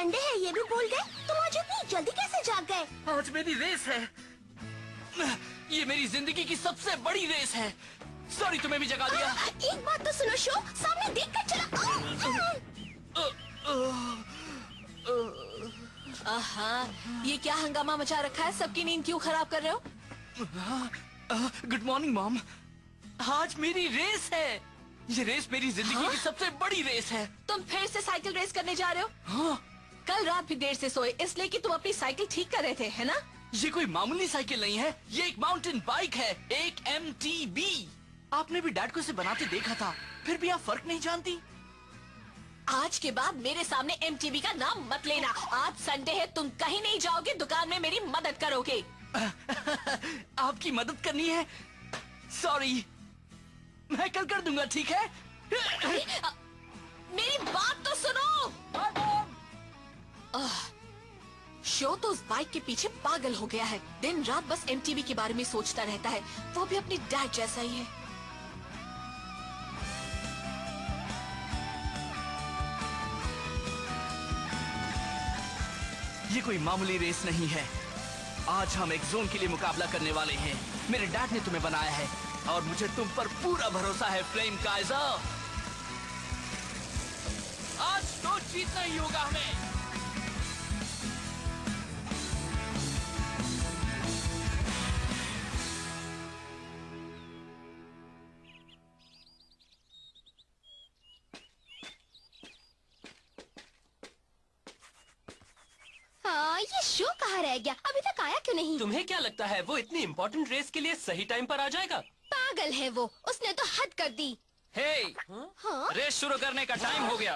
Sunday है ये भी भूल गए? तुम आज इतनी जल्दी कैसे जाग गए? आज मेरी रेस है। ये मेरी जिंदगी की सबसे बड़ी रेस है। सॉरी तुम्हें भी जगा दिया। एक बात तो सुनो शो, सामने देख कर चला। ये क्या हंगामा मचा रखा है? सबकी नींद क्यों खराब कर रहे हो? Good morning mom. आज मेरी रेस है। ये रेस मेरी जिंदगी की सबसे बड़ी रेस है। तुम फिर से साइकिल रेस करने जा रहे हो? हाँ। कल रात भी देर से सोए इसलिए कि तुम अपनी साइकिल ठीक कर रहे थे, है ना? ये कोई मामूली साइकिल नहीं है, ये एक माउंटेन बाइक है, एक MTB। आपने भी डैड को इसे बनाते देखा था, फिर भी आप फर्क नहीं जानती? आज के बाद मेरे सामने MTB का नाम मत लेना। आज संडे है, तुम कहीं नहीं जाओगे, दुकान में मेरी मदद करोगे। आपकी मदद करनी है? सॉरी, मैं कल कर दूंगा, ठीक है? मेरी बात तो सुनो। शो तो उस बाइक के पीछे पागल हो गया है। दिन रात बस MTB के बारे में सोचता रहता है। वो भी अपनी डैड जैसा ही है। ये कोई मामूली रेस नहीं है। आज हम एक जोन के लिए मुकाबला करने वाले हैं। मेरे डैड ने तुम्हें बनाया है और मुझे तुम पर पूरा भरोसा है फ्लेम काइजर। आज तो जीतना ही होगा हमें। ये शो कहाँ रह गया? अभी तक आया क्यों नहीं? तुम्हें क्या लगता है वो इतनी इम्पोर्टेंट रेस के लिए सही टाइम पर आ जाएगा? पागल है वो, उसने तो हद कर दी। हे, हाँ? रेस शुरू करने का टाइम हो गया।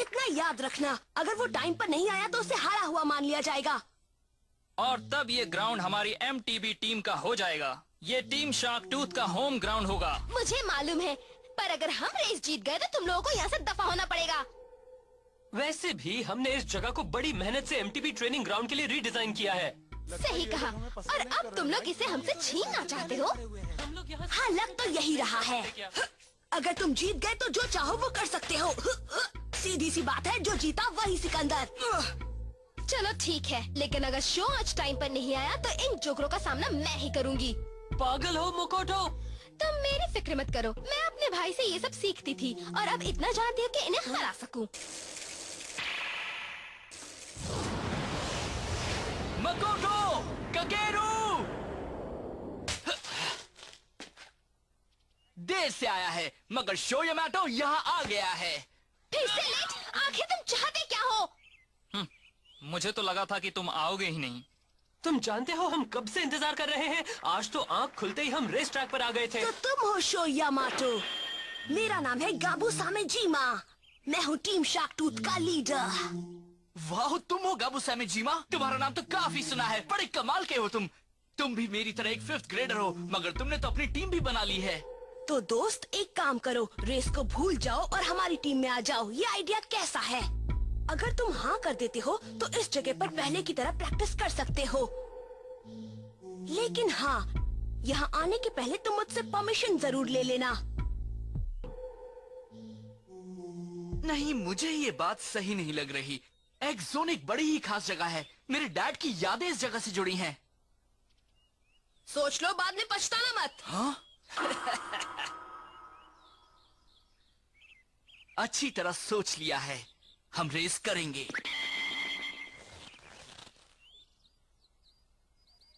इतना याद रखना, अगर वो टाइम पर नहीं आया तो उसे हारा हुआ मान लिया जाएगा। और तब ये ग्राउंड हमारी MTB टीम का हो जाएगा। ये टीम शार्क टूथ का होम ग्राउंड होगा। मुझे मालूम है, पर अगर हम रेस जीत गए तो तुम लोगों को यहाँ से दफा होना पड़ेगा। वैसे भी हमने इस जगह को बड़ी मेहनत से MTB ट्रेनिंग ग्राउंड के लिए रीडिजाइन किया है। सही कहा। और अब तुम लोग इसे हमसे छीनना चाहते हो? हम लोग यहाँ हाँ, लग तो यही रहा है। अगर तुम जीत गए तो जो चाहो वो कर सकते हो। सीधी सी बात है, जो जीता वही सिकंदर। चलो ठीक है, लेकिन अगर शो आज टाइम पर नहीं आया तो इन जोकरों का सामना मैं ही करूँगी। पागल हो मुकोटो? तुम मेरी फिक्र मत करो, मैं अपने भाई से ये सब सीखती थी और अब इतना जानती हूँ कि इन्हें हरा सकूं। मकोटो, ककेरू! देर से आया है, मगर शो यामाटो यहाँ आ गया है। फिर से लेट? आखिर तुम चाहते क्या हो? मुझे तो लगा था कि तुम आओगे ही नहीं। तुम जानते हो हम कब से इंतजार कर रहे हैं? आज तो आँख खुलते ही हम रेस ट्रैक पर आ गए थे। तो तुम हो शो यामाटो। मेरा नाम है गाबू सामेजीमा। मैं हूँ टीम शार्क टूथ का लीडर। वाह, तुम हो गाबू सामेजीमा? तुम्हारा नाम तो काफी सुना है, बड़े कमाल के हो तुम। तुम भी मेरी तरह एक 5th ग्रेडर हो, मगर तुमने तो अपनी टीम भी बना ली है। तो दोस्त एक काम करो, रेस को भूल जाओ और हमारी टीम में आ जाओ। ये आइडिया कैसा है? अगर तुम हाँ कर देते हो तो इस जगह पर पहले की तरह प्रैक्टिस कर सकते हो। लेकिन हाँ, यहाँ आने के पहले तुम मुझसे परमिशन जरूर ले लेना। नहीं, मुझे ये बात सही नहीं लग रही। एक्स जोन एक बड़ी ही खास जगह है। मेरे डैड की यादें इस जगह से जुड़ी हैं। सोच लो, बाद में पछताना मत। हाँ? अच्छी तरह सोच लिया है, हम रेस करेंगे।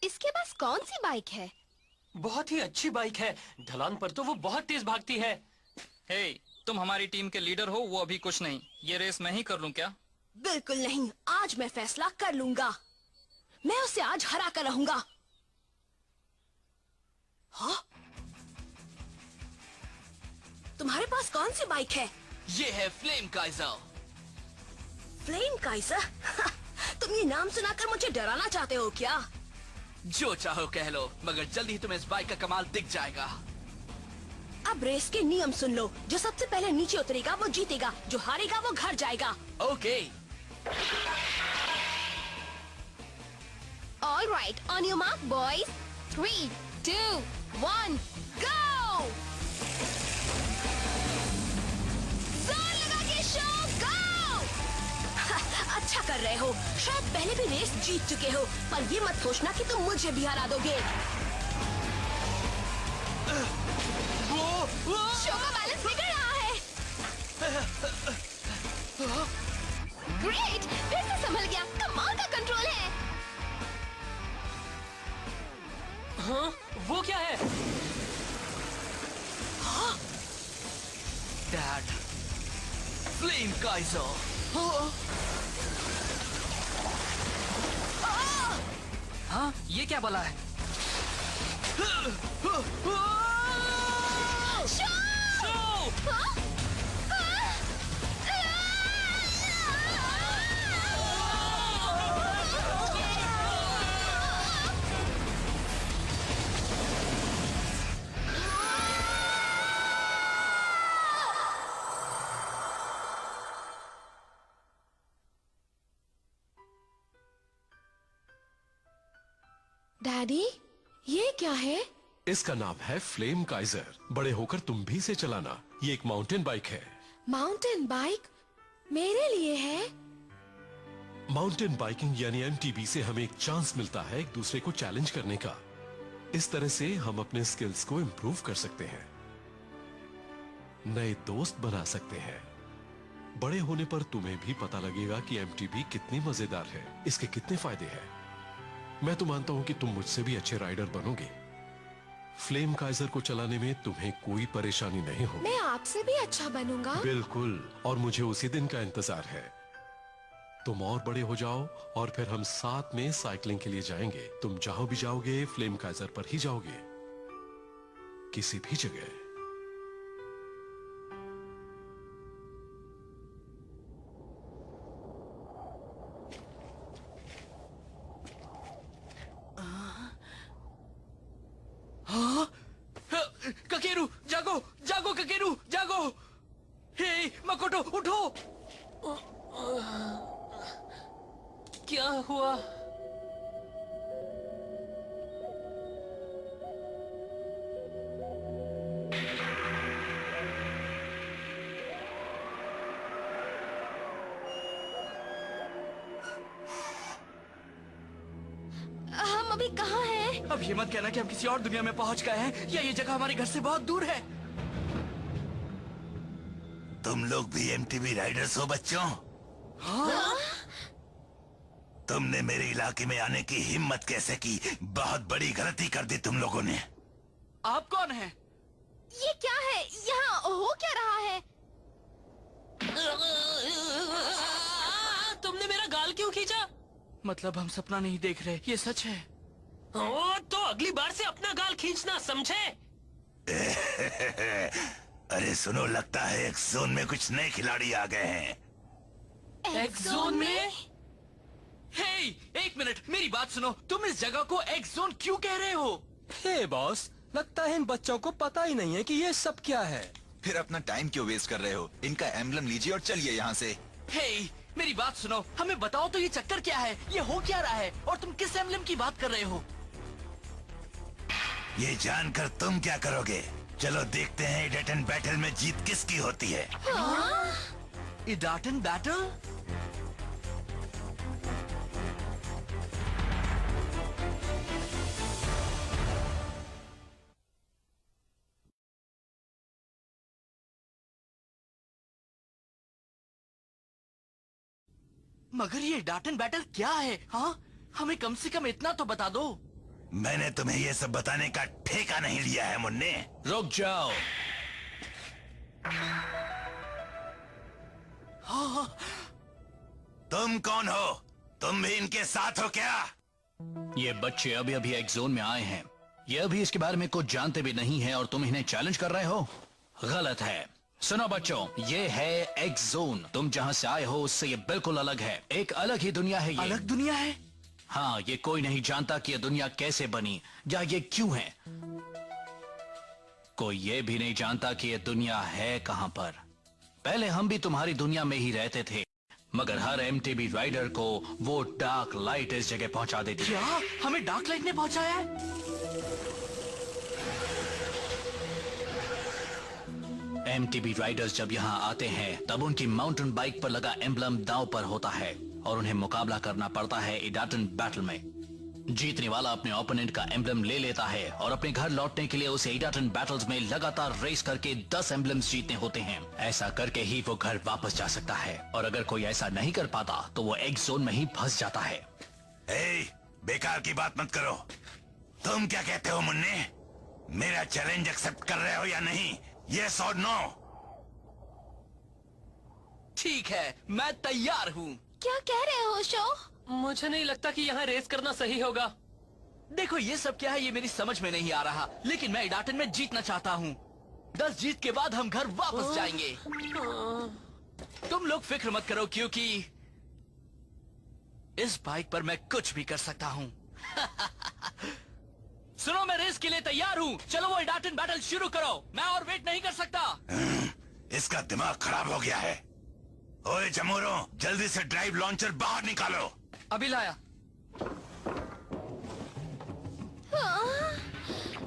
इसके पास कौन सी बाइक है? बहुत ही अच्छी बाइक है, ढलान पर तो वो बहुत तेज भागती है। हे, तुम हमारी टीम के लीडर हो, वो अभी कुछ नहीं। ये रेस मैं ही कर लूं क्या? बिल्कुल नहीं, आज मैं फैसला कर लूंगा। मैं उसे आज हरा कर रहूंगा। हाँ? तुम्हारे पास कौन सी बाइक है? ये है फ्लेम काइजर। Flame Kaizer? तुम ये नाम सुनाकर मुझे डराना चाहते हो क्या? जो चाहो कह लो, मगर जल्दी ही तुम्हें इस बाइक का कमाल दिख जाएगा। अब रेस के नियम सुन लो। जो सबसे पहले नीचे उतरेगा वो जीतेगा, जो हारेगा वो घर जाएगा। Okay. All right, on your mark, boys. 3, 2, 1, go! जोर लगा के शो, go! क्या कर रहे हो? शायद पहले भी रेस जीत चुके हो, पर ये मत सोचना कि तुम मुझे भी हरा दोगे। शो का बैलेंस बिगड़ रहा है। ग्रेट, फिर से संभल गया। कमाल का कंट्रोल है। हाँ, वो क्या है? Dad, flame Kaizer. हाँ, ये क्या बला है? डैडी, ये क्या है? इसका नाम है फ्लेम काइजर। बड़े होकर तुम भी इसे चलाना। ये एक माउंटेन बाइक है। माउंटेन बाइक मेरे लिए है? माउंटेन बाइकिंग यानी एमटीबी से हमें एक चांस मिलता है एक दूसरे को चैलेंज करने का। इस तरह से हम अपने स्किल्स को इम्प्रूव कर सकते हैं, नए दोस्त बना सकते हैं। बड़े होने पर तुम्हें भी पता लगेगा कि एमटीबी कितनी मजेदार है, इसके कितने फायदे हैं। मैं तो मानता हूं कि तुम मुझसे भी अच्छे राइडर बनोगे। फ्लेम काइजर को चलाने में तुम्हें कोई परेशानी नहीं होगी। मैं आपसे भी अच्छा बनूंगा। बिल्कुल, और मुझे उसी दिन का इंतजार है। तुम और बड़े हो जाओ और फिर हम साथ में साइकिलिंग के लिए जाएंगे। तुम जहां भी जाओगे फ्लेम काइजर पर ही जाओगे, किसी भी जगह। ककेरू, जागो जागो, ककेरू जागो। हे मकोटो, उठो। क्या हुआ? हम अभी कहाँ हैं? अब ये मत कहना कि हम किसी और दुनिया में पहुंच गए हैं या ये जगह हमारे घर से बहुत दूर है। तुम लोग भी एमटीबी राइडर्स हो बच्चों? हाँ? तुमने मेरे इलाके में आने की हिम्मत कैसे की? बहुत बड़ी गलती कर दी तुम लोगों ने। आप कौन हैं? ये क्या है? यहाँ हो क्या रहा है? तुमने मेरा गाल क्यों खींचा? मतलब हम सपना नहीं देख रहे, ये सच है। तो अगली बार से अपना गाल खींचना, समझे? अरे सुनो, लगता है एक्स जोन में कुछ नए खिलाड़ी आ गए हैं। एक्स जोन में? हे, एक मिनट, मेरी बात सुनो। तुम इस जगह को एक्स जोन क्यों कह रहे हो? हे बॉस, लगता है इन बच्चों को पता ही नहीं है कि ये सब क्या है। फिर अपना टाइम क्यों वेस्ट कर रहे हो? इनका एम्बलम लीजिए और चलिए यहाँ से। हे, मेरी बात सुनो, हमें बताओ तो ये चक्कर क्या है? ये हो क्या रहा है? और तुम किस एम्बलम की बात कर रहे हो? ये जानकर तुम क्या करोगे? चलो देखते हैं इडाटन बैटल में जीत किसकी होती है। इडाटन बैटल? मगर ये डाटन बैटल क्या है? हाँ, हमें कम से कम इतना तो बता दो। मैंने तुम्हें ये सब बताने का ठेका नहीं लिया है मुन्ने। रुक जाओ। तुम कौन हो? तुम भी इनके साथ हो क्या? ये बच्चे अभी अभी एक जोन में आए हैं। ये अभी इसके बारे में कुछ जानते भी नहीं है और तुम इन्हें चैलेंज कर रहे हो? गलत है। सुनो बच्चों, ये है एक्स जोन। तुम जहाँ से आए हो उससे ये बिल्कुल अलग है। एक अलग ही दुनिया है ये। अलग दुनिया है? हाँ, ये कोई नहीं जानता कि ये दुनिया कैसे बनी या ये क्यों है। कोई ये भी नहीं जानता कि ये दुनिया है कहाँ पर। पहले हम भी तुम्हारी दुनिया में ही रहते थे, मगर हर एमटीबी राइडर को वो डार्क लाइट इस जगह पहुंचा देती। क्या हमें डार्क लाइट ने पहुंचाया है? एमटीबी राइडर्स जब यहाँ आते हैं तब उनकी माउंटेन बाइक पर लगा एम्बलम दांव पर होता है। और उन्हें मुकाबला करना पड़ता है इडाटन बैटल में। जीतने वाला अपने ओपोनेंट का एम्बलम ले लेता है और अपने घर लौटने के लिए उसे इडाटन बैटल्स में लगातार रेस करके 10 एम्बलम्स जीतने होते हैं। ऐसा करके ही वो घर वापस जा सकता है, और अगर कोई ऐसा नहीं कर पाता तो वो एक्स जोन में ही फंस जाता है। बेकार की बात मत करो। तुम क्या कहते हो मुन्ने? मेरा चैलेंज एक्सेप्ट कर रहे हो या नहीं? यस और नो? ठीक है, मैं तैयार हूँ। क्या कह रहे हो शो? मुझे नहीं लगता कि यहाँ रेस करना सही होगा। देखो ये सब क्या है, ये मेरी समझ में नहीं आ रहा, लेकिन मैं इडाटन में जीतना चाहता हूँ। 10 जीत के बाद हम घर वापस जाएंगे। तुम लोग फिक्र मत करो, क्योंकि इस बाइक पर मैं कुछ भी कर सकता हूँ। सुनो, मैं रेस के लिए तैयार हूँ। चलो वो इडाटन बैटल शुरू करो, मैं और वेट नहीं कर सकता। इसका दिमाग खराब हो गया है। ओए जमोरो, जल्दी से ड्राइव लॉन्चर बाहर निकालो। अभी लाया।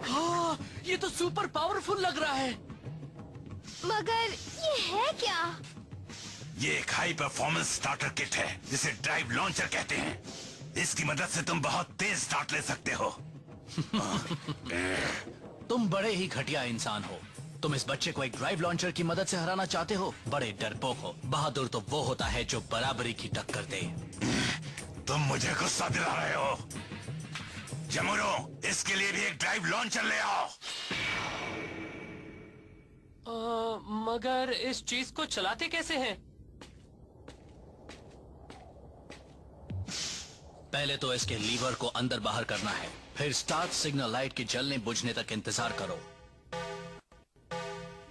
हाँ, ये तो सुपर पावरफुल लग रहा है। मगर ये है क्या? ये एक हाई परफॉर्मेंस स्टार्टर किट है जिसे ड्राइव लॉन्चर कहते हैं। इसकी मदद से तुम बहुत तेज स्टार्ट ले सकते हो। तुम बड़े ही घटिया इंसान हो। तुम इस बच्चे को एक ड्राइव लॉन्चर की मदद से हराना चाहते हो? बड़े डरपोक हो। बहादुर तो वो होता है जो बराबरी की टक्कर दे। तुम मुझे गुस्सा दिला रहे हो। जमुरो, इसके लिए भी एक ड्राइव लॉन्चर ले आओ। मगर इस चीज को चलाते कैसे हैं? पहले तो इसके लीवर को अंदर बाहर करना है, फिर स्टार्ट सिग्नल लाइट के जलने बुझने तक इंतजार करो।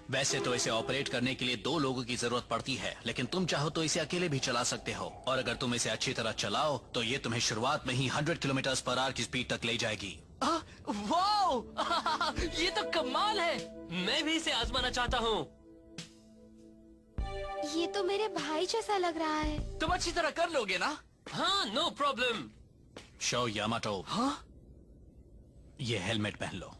वैसे तो इसे ऑपरेट करने के लिए 2 लोगों की जरूरत पड़ती है, लेकिन तुम चाहो तो इसे अकेले भी चला सकते हो। और अगर तुम इसे अच्छी तरह चलाओ तो ये तुम्हें शुरुआत में ही 100 किलोमीटर/आवर की स्पीड तक ले जाएगी। वाओ! ये तो कमाल है। मैं भी इसे आजमाना चाहता हूँ। ये तो मेरे भाई जैसा लग रहा है। तुम अच्छी तरह कर लोगे ना? हाँ, नो प्रॉब्लम। शो यामाटो, हाँ? ये हेलमेट पहन लो।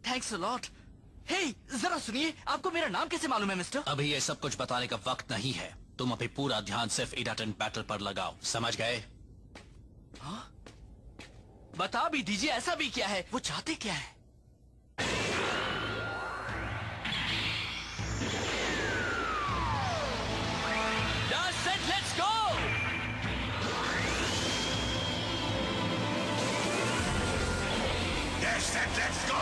Thanks a lot. हे, जरा सुनिए, आपको मेरा नाम कैसे मालूम है मिस्टर? अभी ये सब कुछ बताने का वक्त नहीं है। तुम अभी पूरा ध्यान सिर्फ इडाटन बैटल पर लगाओ, समझ गए? हाँ? बता भी दीजिए, ऐसा भी क्या है? वो चाहते क्या है? Let's go! Yes, let's go!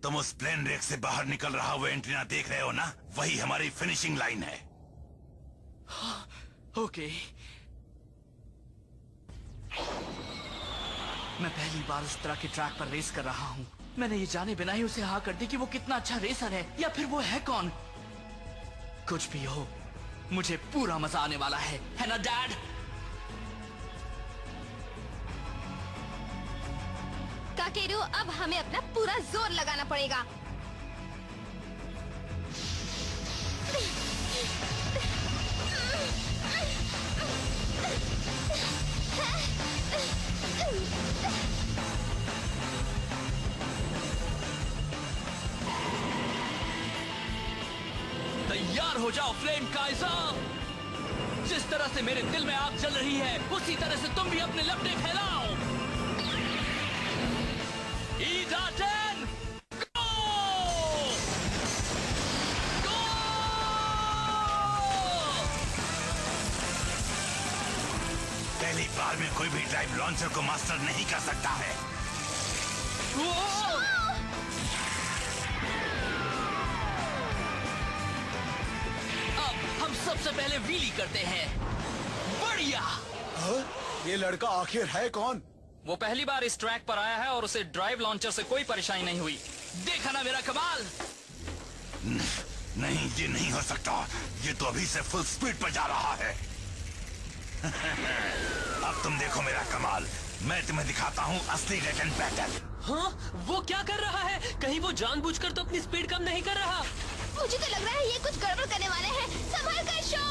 तुम उस प्लेन रेक से बाहर निकल रहा वो एंटीना देख रहे हो ना? वही हमारी फिनिशिंग लाइन है। ओके। मैं पहली बार इस तरह के ट्रैक पर रेस कर रहा हूँ। मैंने ये जाने बिना ही उसे हाँ कर दी कि वो कितना अच्छा रेसर है, या फिर वो है कौन। कुछ भी हो, मुझे पूरा मजा आने वाला है ना डैड? काकेरू, अब हमें अपना पूरा जोर लगाना पड़ेगा। तैयार हो जाओ फ्लेम काइजर। जिस तरह से मेरे दिल में आग जल रही है, उसी तरह से तुम भी अपने लपटे फैलाओ। इडाटन गो! गो! पहली बार में कोई भी ड्राइव लॉन्चर को मास्टर नहीं कर सकता है। अब हम सबसे पहले व्हीली करते हैं। बढ़िया। ये लड़का आखिर है कौन? वो पहली बार इस ट्रैक पर आया है और उसे ड्राइव लॉन्चर से कोई परेशानी नहीं हुई। देखा ना मेरा कमाल? नहीं, ये नहीं हो सकता। ये तो अभी से फुल स्पीड पर जा रहा है। अब तुम देखो मेरा कमाल। मैं तुम्हें दिखाता हूँ असली डेटन बैटल। हाँ, वो क्या कर रहा है? कहीं वो जानबूझकर तो अपनी स्पीड कम नहीं कर रहा? मुझे तो लग रहा है ये कुछ गड़बड़ करने वाले हैं। संभल कर शो।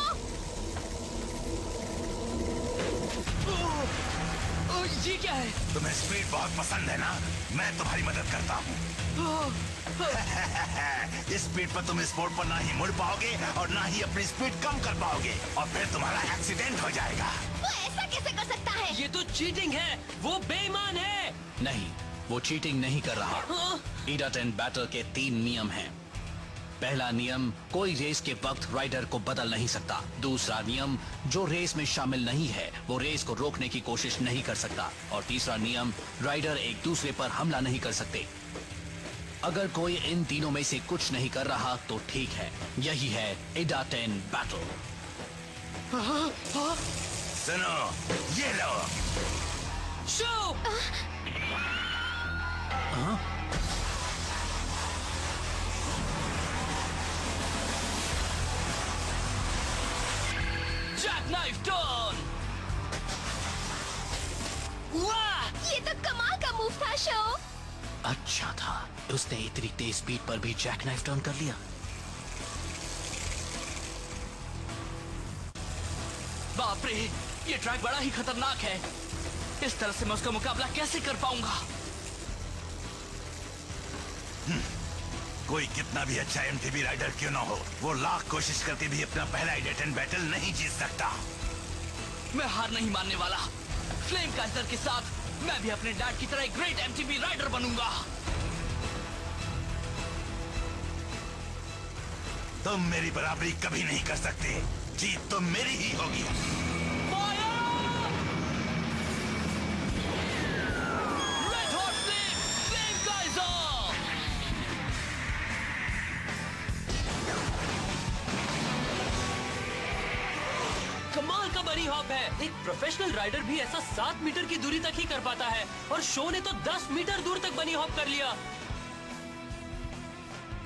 ये क्या है? तुम्हें स्पीड बहुत पसंद है ना? मैं तुम्हारी मदद करता हूँ। इस स्पीड पर तुम इस मोड़ पर ना ही मुड़ पाओगे और ना ही अपनी स्पीड कम कर पाओगे और फिर तुम्हारा एक्सीडेंट हो जाएगा। वो ऐसा कैसे कर सकता है? ये तो चीटिंग है। वो बेईमान है। नहीं, वो चीटिंग नहीं कर रहा। इडाटेन बैटल के 3 नियम हैं। पहला नियम, कोई रेस के वक्त राइडर को बदल नहीं सकता। दूसरा नियम, जो रेस में शामिल नहीं है वो रेस को रोकने की कोशिश नहीं कर सकता। और तीसरा नियम, राइडर एक दूसरे पर हमला नहीं कर सकते। अगर कोई इन तीनों में से कुछ नहीं कर रहा तो ठीक है। यही है इडाटेन बैटल। सुनो, ये लो। शो! Jackknife turn! वाह! ये तो कमाल का मूव था शो। अच्छा था, उसने इतनी तेज स्पीड पर भी जैकनाइफ टर्न कर लिया। बाप रे, ये ट्रैक बड़ा ही खतरनाक है। इस तरह से मैं उसका मुकाबला कैसे कर पाऊंगा? कोई कितना भी अच्छा एमटीबी राइडर क्यों ना हो, वो लाख कोशिश करके भी अपना पहला इडाटेन बैटल नहीं जीत सकता। मैं हार नहीं मानने वाला। फ्लेम काइजर के साथ मैं भी अपने डैड की तरह एक ग्रेट एमटीबी राइडर बनूंगा। तुम मेरी बराबरी कभी नहीं कर सकते। जीत तो मेरी ही होगी। Red hot flame Kaizer! कमाल का बनी हॉप है। एक प्रोफेशनल राइडर भी ऐसा 7 मीटर की दूरी तक ही कर पाता है और शो ने तो 10 मीटर दूर तक बनी हॉप कर लिया।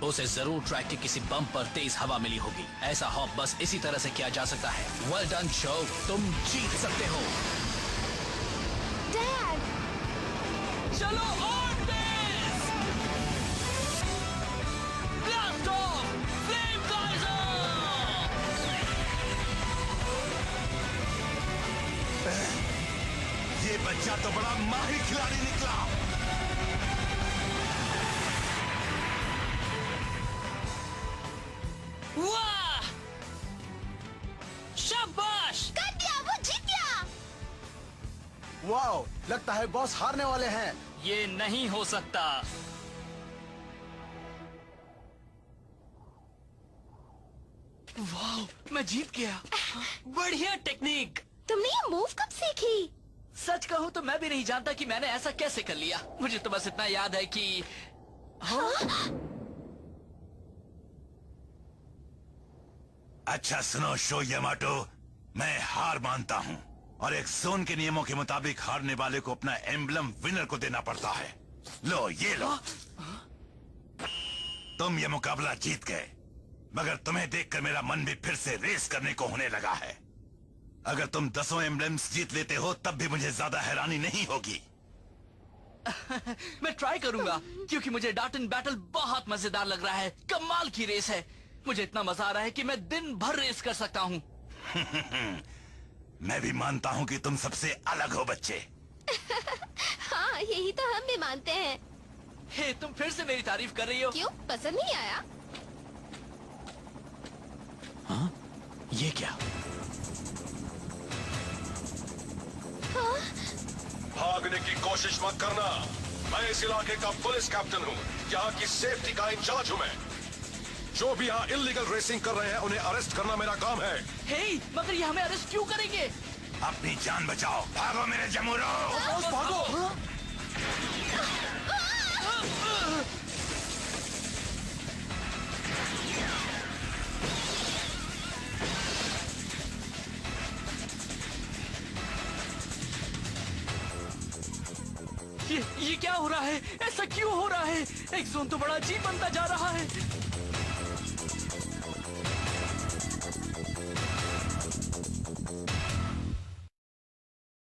उसे जरूर ट्रैक के किसी बम्प पर तेज हवा मिली होगी। ऐसा हॉप बस इसी तरह से किया जा सकता है। वेल डन शो, तुम जीत सकते हो। डैड! चलो on base! Blast of flame Kaizer! ये बच्चा तो बड़ा माहिर खिलाड़ी निकला। वाह! शाबाश! कर दिया, वो जीत गया। वाओ, लगता है बॉस हारने वाले हैं। ये नहीं हो सकता। वाह, मैं जीत गया। बढ़िया टेक्निक। तुमने ये मूव कब सीखी? सच कहूं तो मैं भी नहीं जानता कि मैंने ऐसा कैसे कर लिया। मुझे तो बस इतना याद है कि अच्छा सुनो शो यामाटो, मैं हार मानता हूँ और एक जोन के नियमों के मुताबिक हारने वाले को अपना एम्बलम विनर को देना पड़ता है। लो ये लो। तुम ये मुकाबला जीत गए, मगर तुम्हें देखकर मेरा मन भी फिर से रेस करने को होने लगा है। अगर तुम 10 एम्बलम्स जीत लेते हो तब भी मुझे ज्यादा हैरानी नहीं होगी। मैं ट्राई करूंगा क्योंकि मुझे डाटन बैटल बहुत मजेदार लग रहा है। कमाल की रेस है। मुझे इतना मजा आ रहा है कि मैं दिन भर रेस कर सकता हूँ। मैं भी मानता हूँ कि तुम सबसे अलग हो बच्चे। हाँ, यही तो हम भी मानते हैं। हे, तुम फिर से मेरी तारीफ कर रही हो? क्यों, पसंद नहीं आया? हाँ? ये क्या? हाँ? भागने की कोशिश मत करना। मैं इस इलाके का पुलिस कैप्टन हूँ। यहाँ की सेफ्टी का इंचार्ज हूँ मैं। जो भी यहाँ इल्लीगल रेसिंग कर रहे हैं उन्हें अरेस्ट करना मेरा काम है। हे, मगर ये हमें अरेस्ट क्यों करेंगे? अपनी जान बचाओ। भागो मेरे जमूरो। भागो। ये क्या हो रहा है? ऐसा क्यों हो रहा है? एक जोन तो बड़ा अजीब बनता जा रहा है।